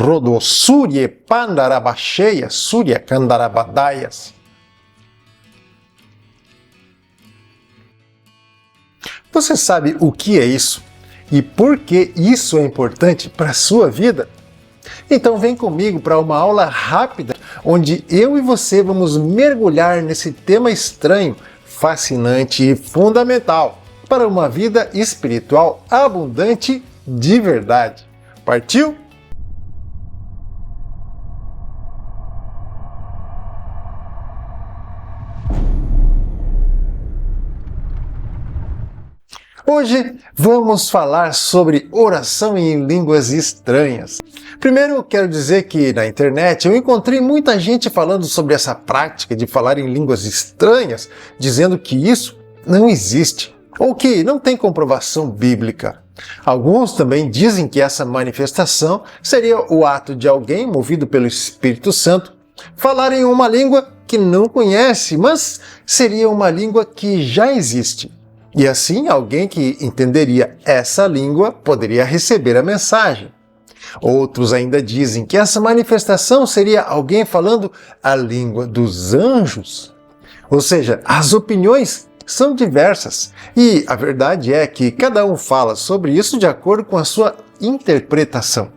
Rodossurye Pandarabacheya Surya Kandarabadayas. Você sabe o que é isso? E por que isso é importante para a sua vida? Então vem comigo para uma aula rápida, onde eu e você vamos mergulhar nesse tema estranho, fascinante e fundamental para uma vida espiritual abundante de verdade. Partiu? Hoje vamos falar sobre oração em línguas estranhas. Primeiro eu quero dizer que na internet eu encontrei muita gente falando sobre essa prática de falar em línguas estranhas, dizendo que isso não existe, ou que não tem comprovação bíblica. Alguns também dizem que essa manifestação seria o ato de alguém movido pelo Espírito Santo falar em uma língua que não conhece, mas seria uma língua que já existe. E assim, alguém que entenderia essa língua poderia receber a mensagem. Outros ainda dizem que essa manifestação seria alguém falando a língua dos anjos. Ou seja, as opiniões são diversas. E a verdade é que cada um fala sobre isso de acordo com a sua interpretação.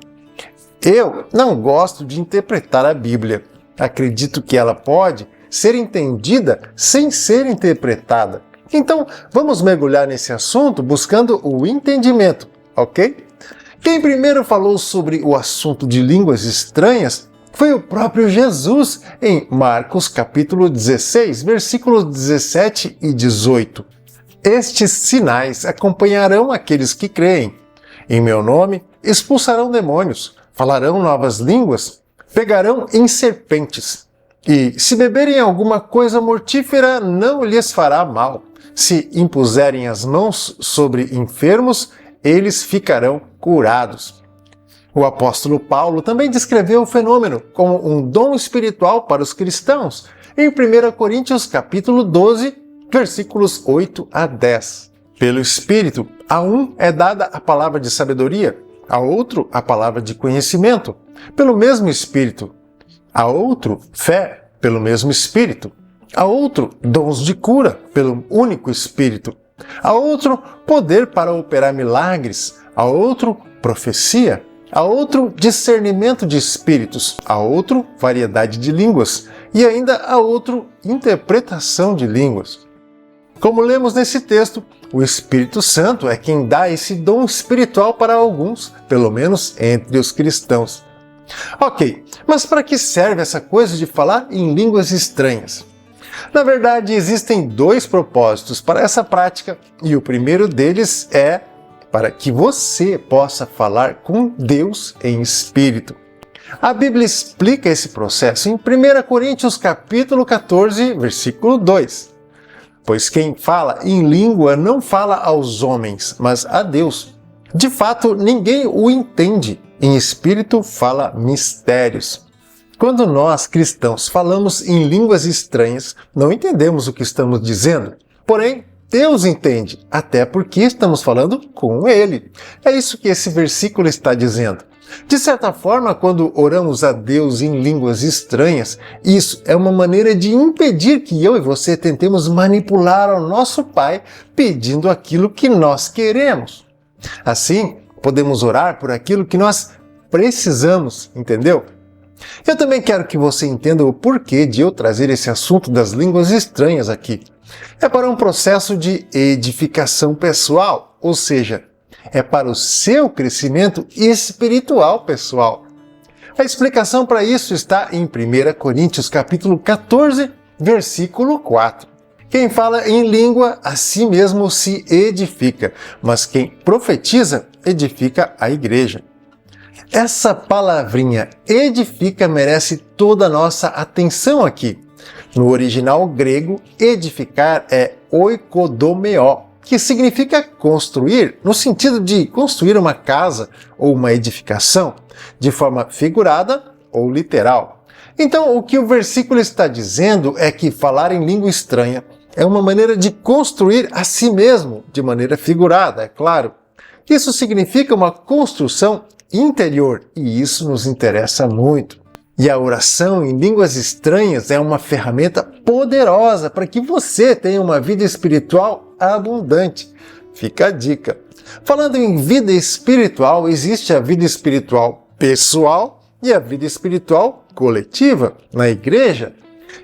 Eu não gosto de interpretar a Bíblia. Acredito que ela pode ser entendida sem ser interpretada. Então, vamos mergulhar nesse assunto buscando o entendimento, ok? Quem primeiro falou sobre o assunto de línguas estranhas foi o próprio Jesus, em Marcos capítulo 16, versículos 17 e 18. Estes sinais acompanharão aqueles que creem. Em meu nome expulsarão demônios, falarão novas línguas, pegarão em serpentes. E se beberem alguma coisa mortífera, não lhes fará mal. Se impuserem as mãos sobre enfermos, eles ficarão curados. O apóstolo Paulo também descreveu o fenômeno como um dom espiritual para os cristãos, em 1 Coríntios capítulo 12, versículos 8 a 10. Pelo Espírito, a um é dada a palavra de sabedoria, a outro a palavra de conhecimento, pelo mesmo Espírito, a outro fé, pelo mesmo Espírito, a outro dons de cura, pelo único Espírito, a outro poder para operar milagres, a outro profecia, a outro discernimento de espíritos, a outro variedade de línguas e ainda a outro interpretação de línguas. Como lemos nesse texto, o Espírito Santo é quem dá esse dom espiritual para alguns, pelo menos entre os cristãos. Ok, mas para que serve essa coisa de falar em línguas estranhas? Na verdade, existem dois propósitos para essa prática, e o primeiro deles é para que você possa falar com Deus em espírito. A Bíblia explica esse processo em 1 Coríntios capítulo 14, versículo 2. Pois quem fala em língua não fala aos homens, mas a Deus. De fato, ninguém o entende. Em espírito fala mistérios. Quando nós, cristãos, falamos em línguas estranhas, não entendemos o que estamos dizendo. Porém, Deus entende, até porque estamos falando com Ele. É isso que esse versículo está dizendo. De certa forma, quando oramos a Deus em línguas estranhas, isso é uma maneira de impedir que eu e você tentemos manipular ao nosso Pai pedindo aquilo que nós queremos. Assim, podemos orar por aquilo que nós precisamos, entendeu? Eu também quero que você entenda o porquê de eu trazer esse assunto das línguas estranhas aqui. É para um processo de edificação pessoal, ou seja, é para o seu crescimento espiritual pessoal. A explicação para isso está em 1 Coríntios capítulo 14, versículo 4. Quem fala em língua, a si mesmo se edifica, mas quem profetiza, edifica a igreja. Essa palavrinha edifica merece toda a nossa atenção aqui. No original grego, edificar é oikodomeo, que significa construir, no sentido de construir uma casa ou uma edificação, de forma figurada ou literal. Então, o que o versículo está dizendo é que falar em língua estranha é uma maneira de construir a si mesmo, de maneira figurada, é claro. Isso significa uma construção interior, e isso nos interessa muito. E a oração em línguas estranhas é uma ferramenta poderosa para que você tenha uma vida espiritual abundante. Fica a dica. Falando em vida espiritual, existe a vida espiritual pessoal e a vida espiritual coletiva na igreja.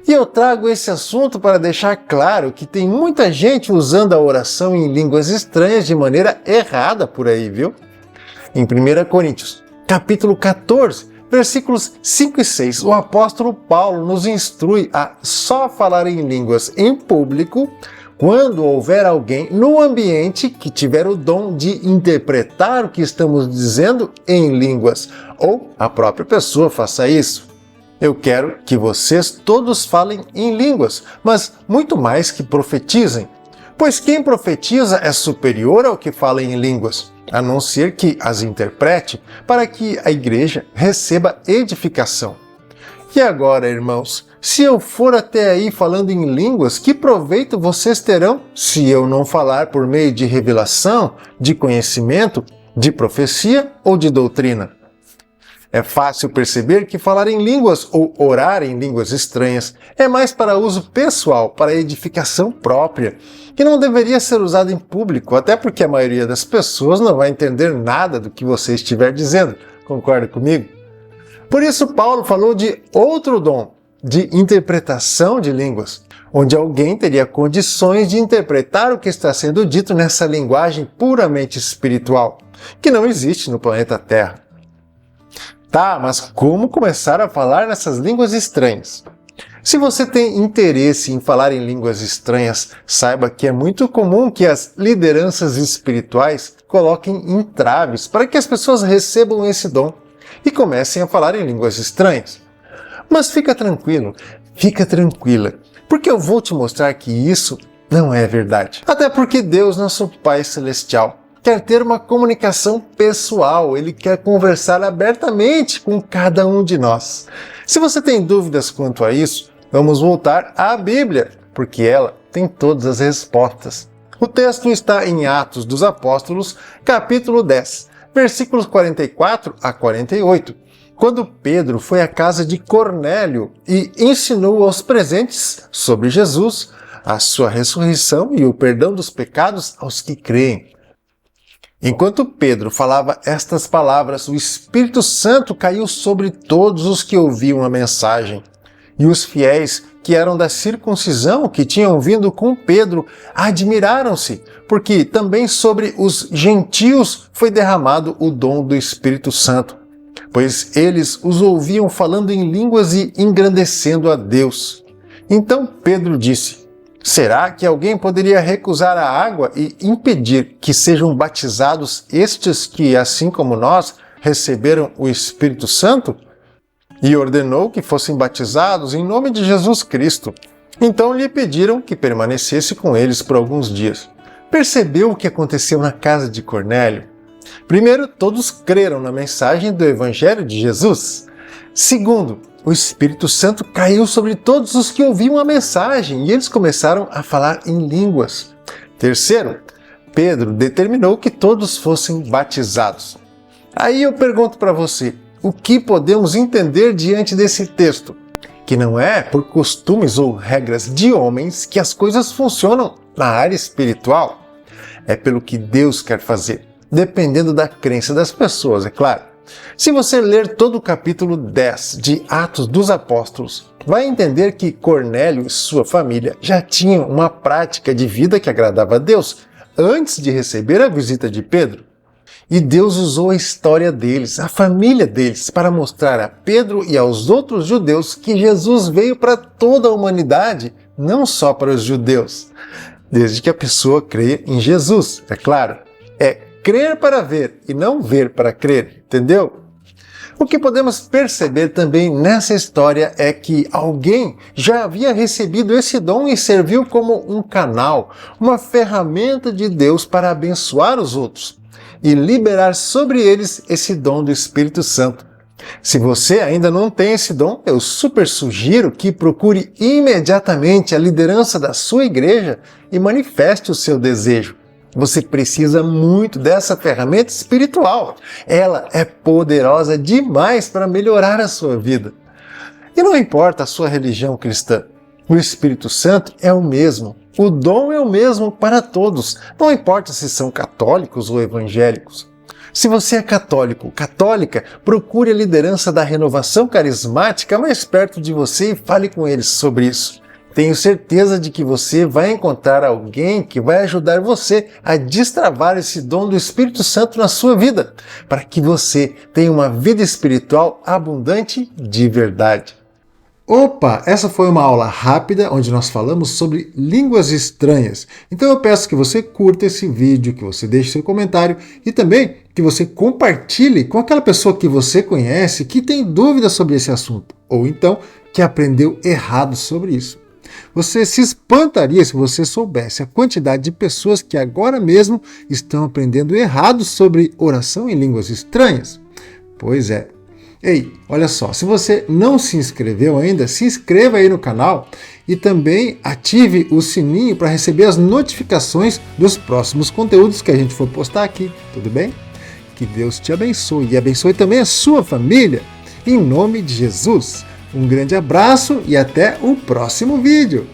E eu trago esse assunto para deixar claro que tem muita gente usando a oração em línguas estranhas de maneira errada por aí, viu? Em 1 Coríntios, capítulo 14, versículos 5 e 6, o apóstolo Paulo nos instrui a só falar em línguas em público quando houver alguém no ambiente que tiver o dom de interpretar o que estamos dizendo em línguas, ou a própria pessoa faça isso. Eu quero que vocês todos falem em línguas, mas muito mais que profetizem, pois quem profetiza é superior ao que fala em línguas, a não ser que as interprete para que a igreja receba edificação. E agora, irmãos, se eu for até aí falando em línguas, que proveito vocês terão se eu não falar por meio de revelação, de conhecimento, de profecia ou de doutrina? É fácil perceber que falar em línguas ou orar em línguas estranhas é mais para uso pessoal, para edificação própria, que não deveria ser usado em público, até porque a maioria das pessoas não vai entender nada do que você estiver dizendo. Concorda comigo? Por isso, Paulo falou de outro dom, de interpretação de línguas, onde alguém teria condições de interpretar o que está sendo dito nessa linguagem puramente espiritual, que não existe no planeta Terra. Tá, mas como começar a falar nessas línguas estranhas? Se você tem interesse em falar em línguas estranhas, saiba que é muito comum que as lideranças espirituais coloquem entraves para que as pessoas recebam esse dom e comecem a falar em línguas estranhas. Mas fica tranquilo, fica tranquila, porque eu vou te mostrar que isso não é verdade. Até porque Deus, nosso Pai Celestial, quer ter uma comunicação pessoal, Ele quer conversar abertamente com cada um de nós. Se você tem dúvidas quanto a isso, vamos voltar à Bíblia, porque ela tem todas as respostas. O texto está em Atos dos Apóstolos, capítulo 10, versículos 44 a 48, quando Pedro foi à casa de Cornélio e ensinou aos presentes sobre Jesus, a sua ressurreição e o perdão dos pecados aos que creem. Enquanto Pedro falava estas palavras, o Espírito Santo caiu sobre todos os que ouviam a mensagem. E os fiéis que eram da circuncisão, que tinham vindo com Pedro, admiraram-se, porque também sobre os gentios foi derramado o dom do Espírito Santo, pois eles os ouviam falando em línguas e engrandecendo a Deus. Então Pedro disse: será que alguém poderia recusar a água e impedir que sejam batizados estes que, assim como nós, receberam o Espírito Santo? E ordenou que fossem batizados em nome de Jesus Cristo. Então lhe pediram que permanecesse com eles por alguns dias. Percebeu o que aconteceu na casa de Cornélio? Primeiro, todos creram na mensagem do Evangelho de Jesus. Segundo, o Espírito Santo caiu sobre todos os que ouviam a mensagem e eles começaram a falar em línguas. Terceiro, Pedro determinou que todos fossem batizados. Aí eu pergunto para você, o que podemos entender diante desse texto? Que não é por costumes ou regras de homens que as coisas funcionam na área espiritual. É pelo que Deus quer fazer, dependendo da crença das pessoas, é claro. Se você ler todo o capítulo 10 de Atos dos Apóstolos, vai entender que Cornélio e sua família já tinham uma prática de vida que agradava a Deus antes de receber a visita de Pedro. E Deus usou a história deles, a família deles, para mostrar a Pedro e aos outros judeus que Jesus veio para toda a humanidade, não só para os judeus. Desde que a pessoa creia em Jesus, é claro. É crer para ver e não ver para crer, entendeu? O que podemos perceber também nessa história é que alguém já havia recebido esse dom e serviu como um canal, uma ferramenta de Deus para abençoar os outros e liberar sobre eles esse dom do Espírito Santo. Se você ainda não tem esse dom, eu super sugiro que procure imediatamente a liderança da sua igreja e manifeste o seu desejo. Você precisa muito dessa ferramenta espiritual. Ela é poderosa demais para melhorar a sua vida. E não importa a sua religião cristã, o Espírito Santo é o mesmo. O dom é o mesmo para todos, não importa se são católicos ou evangélicos. Se você é católico, católica, procure a liderança da renovação carismática mais perto de você e fale com eles sobre isso. Tenho certeza de que você vai encontrar alguém que vai ajudar você a destravar esse dom do Espírito Santo na sua vida, para que você tenha uma vida espiritual abundante de verdade. Opa, essa foi uma aula rápida onde nós falamos sobre línguas estranhas. Então eu peço que você curta esse vídeo, que você deixe seu comentário e também que você compartilhe com aquela pessoa que você conhece que tem dúvidas sobre esse assunto, ou então que aprendeu errado sobre isso. Você se espantaria se você soubesse a quantidade de pessoas que agora mesmo estão aprendendo errado sobre oração em línguas estranhas? Pois é. Ei, olha só, se você não se inscreveu ainda, se inscreva aí no canal e também ative o sininho para receber as notificações dos próximos conteúdos que a gente for postar aqui, tudo bem? Que Deus te abençoe e abençoe também a sua família, em nome de Jesus. Um grande abraço e até o próximo vídeo!